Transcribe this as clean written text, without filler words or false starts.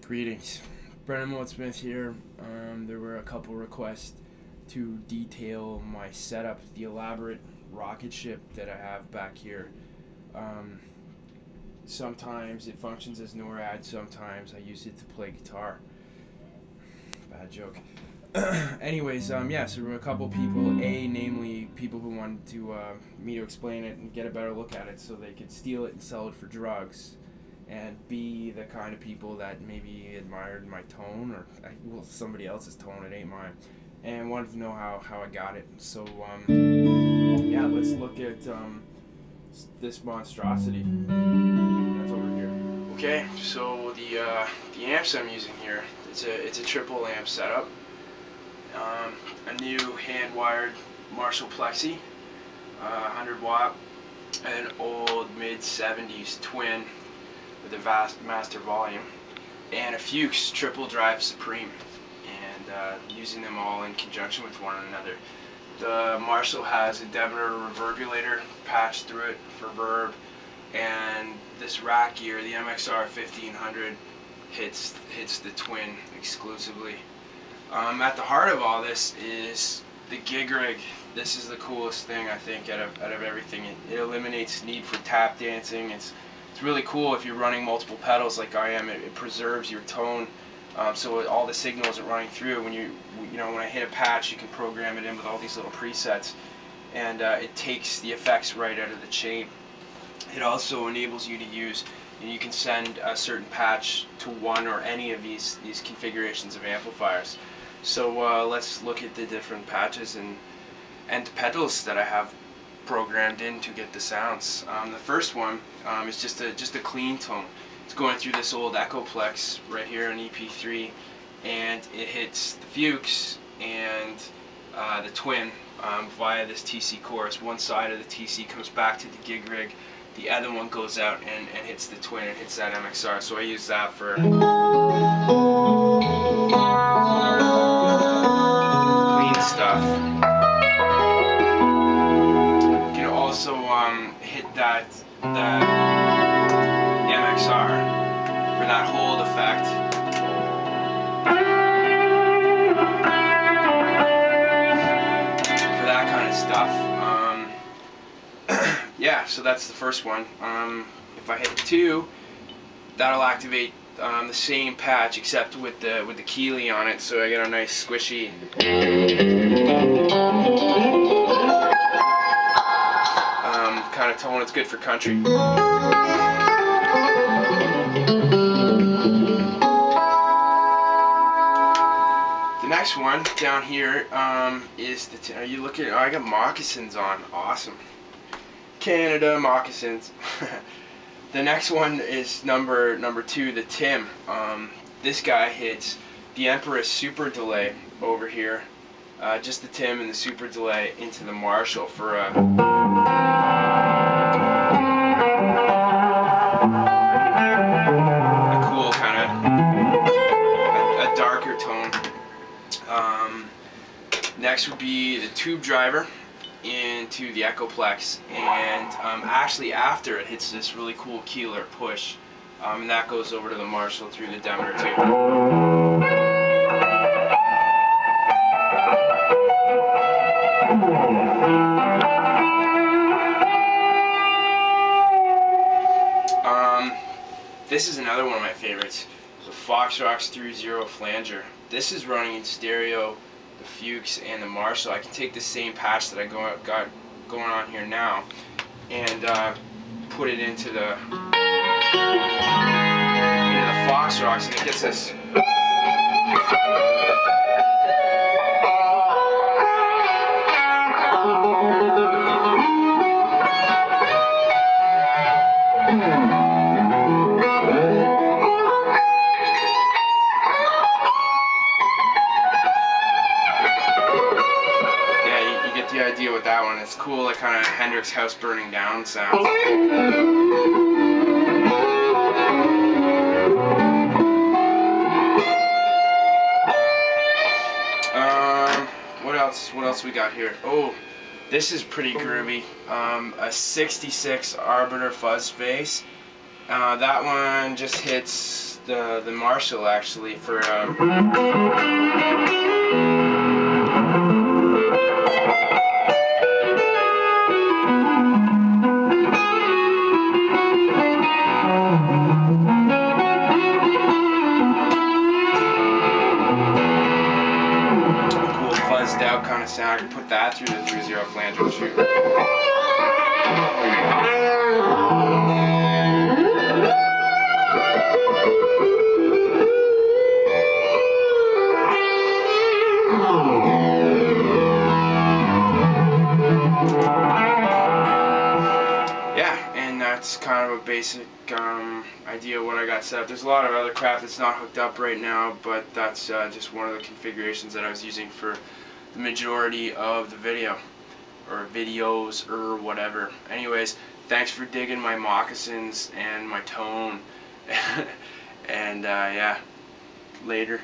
Greetings, Mowat-Smith here. There were a couple requests to detail my setup, the elaborate rocket ship that I have back here. Sometimes it functions as NORAD, sometimes I use it to play guitar. Bad joke. Anyways, yeah, so there were a couple people, namely people who wanted to me to explain it and get a better look at it so they could steal it and sell it for drugs. And B, the kind of people that maybe admired my tone, or well, somebody else's tone, it ain't mine, and wanted to know how I got it. So yeah, let's look at this monstrosity that's over here. Okay, so the amps I'm using here, it's a triple amp setup. A new hand-wired Marshall Plexi, 100 watt, an old mid-70s twin with a vast master volume, and a Fuchs triple drive Supreme, and using them all in conjunction with one another. The Marshall has a Demeter reverberator patched through it for verb, and this rack gear, the MXR 1500, hits the twin exclusively. At the heart of all this is the GigRig. This is the coolest thing, I think, out of everything. It eliminates need for tap dancing. It's really cool if you're running multiple pedals like I am. It preserves your tone, so all the signals are running through. When when I hit a patch, you can program it in with all these little presets, and it takes the effects right out of the chain. It also enables you to use, you can send a certain patch to one or any of these configurations of amplifiers. So let's look at the different patches and pedals that I have programmed in to get the sounds. The first one is just a clean tone. It's going through this old Echoplex right here in EP-3, and it hits the Fuchs and the twin via this TC chorus. One side of the TC comes back to the GigRig, the other one goes out and hits the twin and hits that MXR. So I use that for clean stuff. You can also hit that MXR for that hold effect. For that kind of stuff. Yeah, so that's the first one. If I hit 2, that'll activate the same patch except with the Keeley on it, so I get a nice squishy kind of tone. It's good for country. The next one down here is are you looking? Oh, I got moccasins on. Awesome. Canada moccasins. The next one is number 2, the Tim. This guy hits the Empress super delay over here, just the Tim and the super delay into the Marshall for a cool kind of a darker tone. Next would be the tube driver into the Echoplex, and actually after it hits this really cool Keeler push, and that goes over to the Marshall through the Demeter tube. This is another one of my favorites, the Foxrox TZF flanger. This is running in stereo, the Fuchs and the Marshall. I can take the same patch that I got going on here now and put it into the Foxrox, and it gets this idea with that one. It's cool, like kind of Hendrix house burning down sound. What else we got here? Oh, this is pretty groovy. A 66 Arbiter fuzz face. That one just hits the Marshall actually for cool fuzzed out kind of sound. I can put that through the 3-0 flanger and shoot. That's kind of a basic idea of what I got set up. There's a lot of other crap that's not hooked up right now, but that's just one of the configurations that I was using for the majority of the video, or videos, or whatever. Anyways, thanks for digging my moccasins and my tone, and yeah, later.